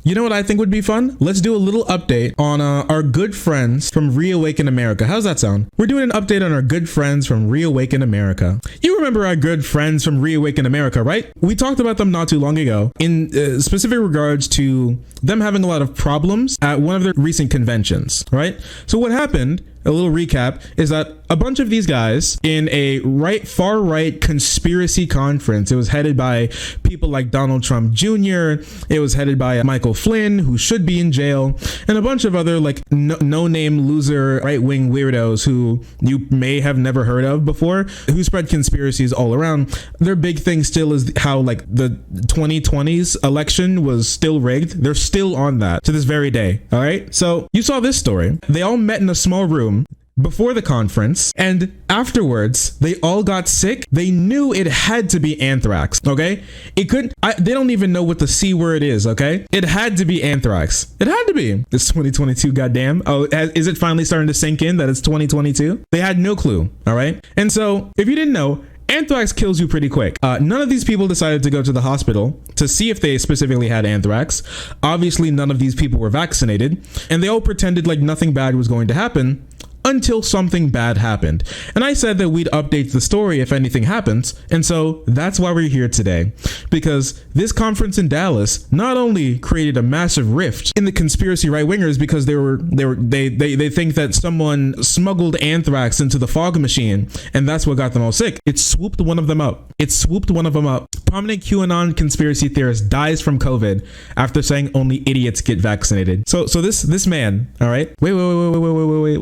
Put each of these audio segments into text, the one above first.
You know what I think would be fun? Let's do a little update on our good friends from Reawaken America. How's that sound? We're doing an update on our good friends from Reawaken America. You remember our good friends from Reawaken America, right? We talked about them not too long ago in specific regards to them having a lot of problems at one of their recent conventions, right? So what happened, a little recap, is that a bunch of these guys in a far right conspiracy conference, it was headed by people like Donald Trump Jr., it was headed by Michael Flynn, who should be in jail, and a bunch of other like no-name loser right-wing weirdos who you may have never heard of before, who spread conspiracies all around. Their big thing still is how like the 2020s election was still rigged. They're still on that to this very day. All right. So you saw this story. They all met in a small room before the conference, and afterwards they all got sick. They knew it had to be anthrax. Okay, it couldn't. They don't even know what the C word is. Okay, it had to be anthrax. It had to be. It's 2022. Goddamn. Oh, is it finally starting to sink in that it's 2022? They had no clue. All right, and so if you didn't know, anthrax kills you pretty quick. None of these people decided to go to the hospital to see if they specifically had anthrax. Obviously, none of these people were vaccinated, and they all pretended like nothing bad was going to happen until something bad happened. And I said that we'd update the story if anything happens. And so that's why we're here today, because this conference in Dallas not only created a massive rift in the conspiracy right wingers because they think that someone smuggled anthrax into the fog machine and that's what got them all sick. It swooped one of them up. Prominent QAnon conspiracy theorist dies from COVID after saying only idiots get vaccinated. So this man, all right. Wait.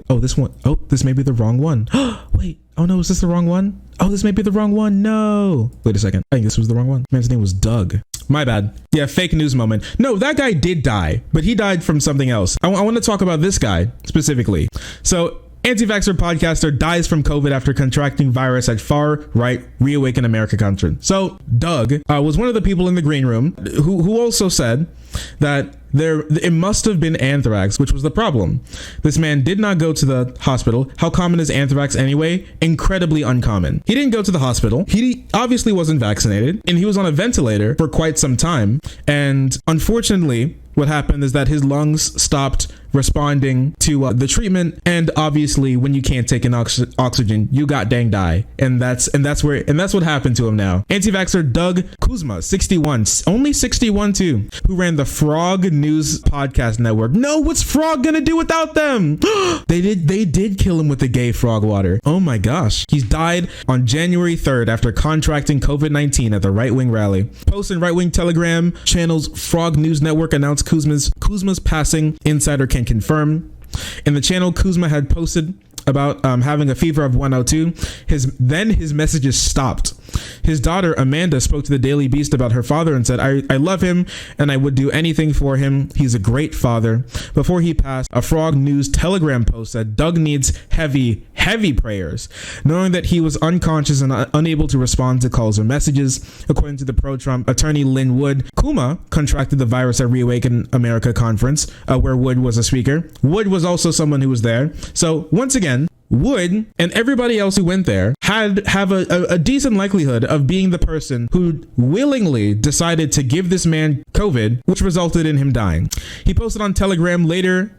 Oh, this one. Oh, this may be the wrong one. Wait. Oh no, is this the wrong one? Oh, this may be the wrong one. No. Wait a second. I think this was the wrong one. Man's name was Doug. My bad. Yeah, fake news moment. No, that guy did die, but he died from something else. I want to talk about this guy specifically. So, anti-vaxxer podcaster dies from COVID after contracting virus at far-right Reawaken America conference. So Doug was one of the people in the green room who also said that it must have been anthrax, which was the problem. This man did not go to the hospital. How common is anthrax anyway? Incredibly uncommon. He didn't go to the hospital. He obviously wasn't vaccinated, and he was on a ventilator for quite some time. And unfortunately, what happened is that his lungs stopped responding to the treatment, and obviously when you can't take in oxygen, you got dang die. And that's what happened to him now. Anti-vaxxer Doug Kuzma, 61, only 61 too, who ran the Frog News podcast network. No, what's Frog gonna do without them? They did kill him with the gay frog water. Oh my gosh. He died on January 3rd after contracting COVID-19 at the right-wing rally. Post in right-wing Telegram channels Frog News Network announced Kuzma's passing. Insider can confirm. In the channel, Kuzma had posted about having a fever of 102. His messages stopped. His daughter Amanda spoke to the Daily Beast about her father and said, I love him and I would do anything for him. He's a great father. Before he passed, a Frog News Telegram post said Doug needs heavy prayers, knowing that he was unconscious and unable to respond to calls or messages. According to the pro-Trump attorney Lynn Wood, Kuzma contracted the virus at Reawaken America conference, where Wood was a speaker. Wood was also someone who was there. So once again, Wood and everybody else who went there have a decent likelihood of being the person who willingly decided to give this man COVID, which resulted in him dying. He posted on Telegram later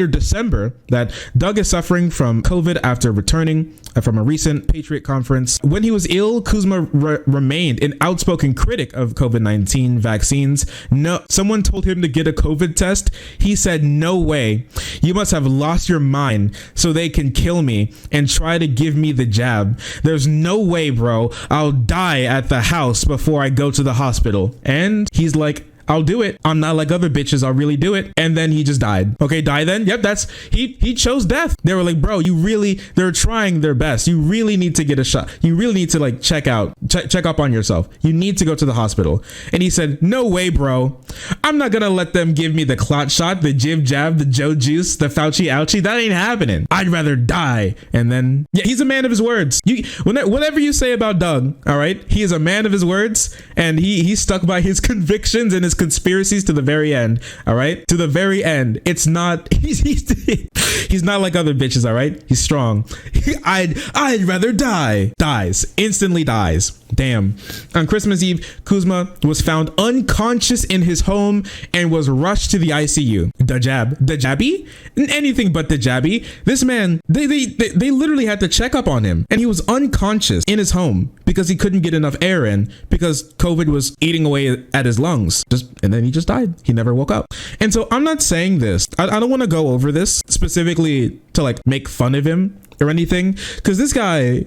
December that Doug is suffering from COVID after returning from a recent Patriot conference. When he was ill, Kuzma remained an outspoken critic of COVID-19 vaccines. No, someone told him to get a COVID test. He said, "No way. You must have lost your mind so they can kill me and try to give me the jab. There's no way, bro. I'll die at the house before I go to the hospital." And he's like, I'll do it. I'm not like other bitches. I'll really do it. And then he just died. Okay, die then. Yep, he chose death. They were like, bro, they're trying their best. You really need to get a shot. You really need to like check up on yourself. You need to go to the hospital. And he said, no way, bro. I'm not gonna let them give me the clot shot, the jib jab, the Joe juice, the Fauci ouchie. That ain't happening. I'd rather die. And then, yeah, he's a man of his words. Whatever you say about Doug, all right, he is a man of his words, and he stuck by his convictions and his conspiracies to the very end. All right, to the very end. It's not he's not like other bitches. All right, he's strong. I'd rather die. Instantly dies. Damn. On Christmas Eve, Kuzma was found unconscious in his home home and was rushed to the ICU. The jabby? Anything but the jabby. This man, they literally had to check up on him, and he was unconscious in his home because he couldn't get enough air in because COVID was eating away at his lungs. And then he just died. He never woke up. And so I'm not saying this. I don't want to go over this specifically to like make fun of him or anything, because this guy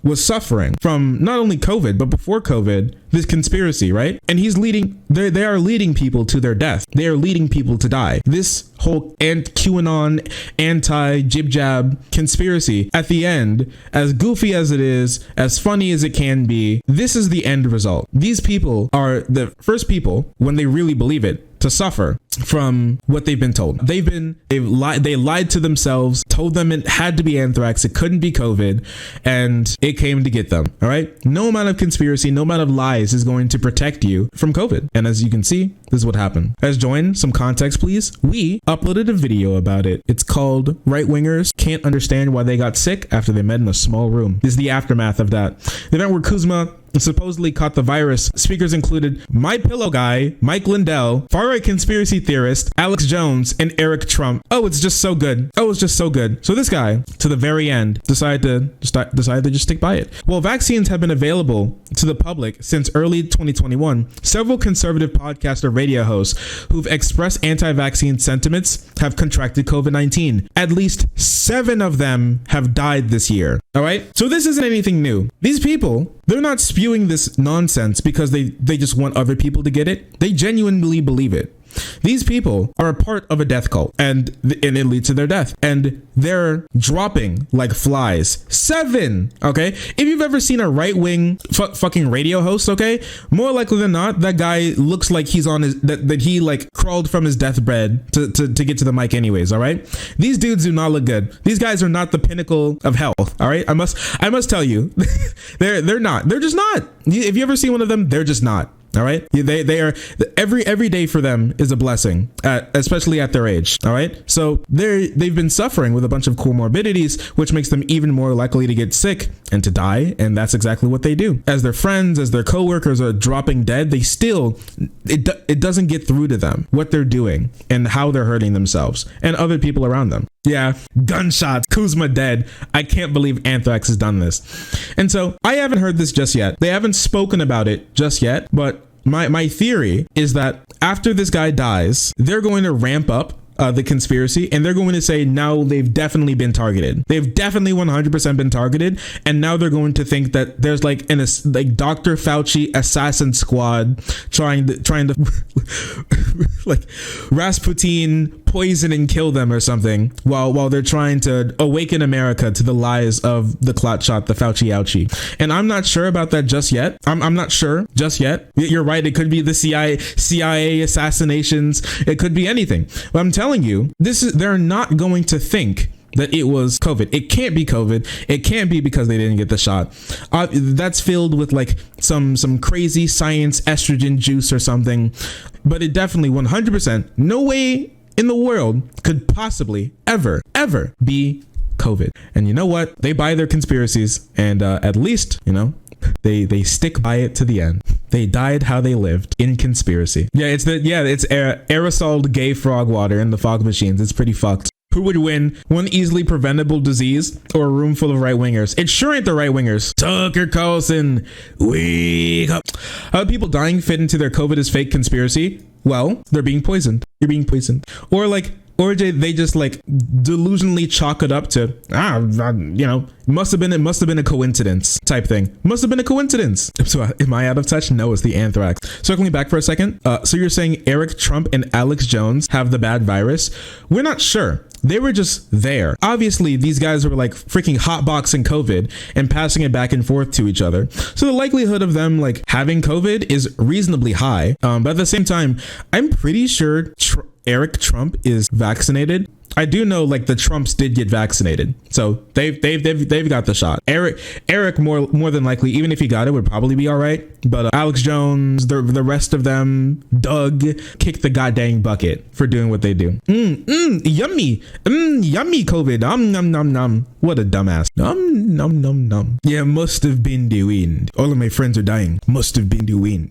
was suffering from not only COVID, but before COVID, this conspiracy, right? And they are leading people to their death. They are leading people to die. This whole QAnon anti-jib jab conspiracy, at the end, as goofy as it is, as funny as it can be, this is the end result. These people are the first people, when they really believe it, to suffer from what they've been told. They lied to themselves, told them it had to be anthrax, it couldn't be COVID, and it came to get them. All right. No amount of conspiracy, no amount of lies is going to protect you from COVID. And as you can see, this is what happened. As join some context, please. We uploaded a video about it. It's called Right Wingers Can't Understand Why They Got Sick After They Met in a Small Room. This is the aftermath of that. The event where Kuzma supposedly caught the virus. Speakers included My Pillow Guy, Mike Lindell, far-right conspiracy theorist Alex Jones, and Eric Trump. Oh, it's just so good. So this guy, to the very end, decided to just stick by it. Well, vaccines have been available to the public since early 2021. Several conservative podcast or radio hosts who've expressed anti-vaccine sentiments have contracted COVID-19. At least 7 of them have died this year. All right. So this isn't anything new. These people, they're not spewing this nonsense because they just want other people to get it. They genuinely believe it. These people are a part of a death cult, and it leads to their death, and they're dropping like flies. 7. Okay. If you've ever seen a right-wing fucking radio host, okay, more likely than not, that guy looks like he's on his, that he like crawled from his deathbed to get to the mic anyways. All right. These dudes do not look good. These guys are not the pinnacle of health. All right. I must tell you, they're not. They're just not. If you ever see one of them, they're just not. All right. They are every day for them is a blessing, especially at their age. All right. So they've been suffering with a bunch of comorbidities, which makes them even more likely to get sick and to die. And that's exactly what they do. As their friends, as their coworkers are dropping dead, they still it doesn't get through to them what they're doing and how they're hurting themselves and other people around them. Yeah, gunshots, Kuzma dead. I can't believe anthrax has done this. And so I haven't heard this just yet. They haven't spoken about it just yet. But my theory is that after this guy dies, they're going to ramp up the conspiracy, and they're going to say now they've definitely been targeted. They've definitely 100% been targeted, and now they're going to think that there's like Dr. Fauci assassin squad trying to like Rasputin poison and kill them or something while they're trying to awaken America to the lies of the clot shot, the Fauci ouchie. And I'm not sure about that just yet. I'm not sure just yet. You're right. It could be the CIA assassinations. It could be anything. But I'm telling you, they're not going to think that it was COVID. It can't be COVID. It can't be because they didn't get the shot. That's filled with like some crazy science estrogen juice or something. But it definitely 100%, no way in the world could possibly ever be COVID. And you know what? They buy their conspiracies, and at least, you know, they stick by it to the end. They died how they lived, in conspiracy. It's aerosoled gay frog water in the fog machines. It's pretty fucked. Who would win, one easily preventable disease or a room full of right-wingers? It sure ain't the right-wingers. Tucker Carlson, wake up. How people dying fit into their COVID is fake conspiracy? Well, they're being poisoned. You're being poisoned. Or they just like delusionally chalk it up to, you know, must have been a coincidence type thing. Must have been a coincidence. So am I out of touch? No, it's the anthrax. Circling back for a second. So you're saying Eric Trump and Alex Jones have the bad virus? We're not sure. They were just there. Obviously, these guys were like freaking hotboxing COVID and passing it back and forth to each other. So the likelihood of them like having COVID is reasonably high. But at the same time, I'm pretty sure Eric Trump is vaccinated. I do know like the Trumps did get vaccinated, so they've got the shot. Eric more than likely, even if he got it, would probably be all right. But Alex Jones, the rest of them, Doug, kicked the goddamn bucket for doing what they do. Yummy, yummy COVID. Nom nom nom. What a dumbass. Nom nom nom nom. Yeah, must have been the wind. All of my friends are dying. Must have been the wind.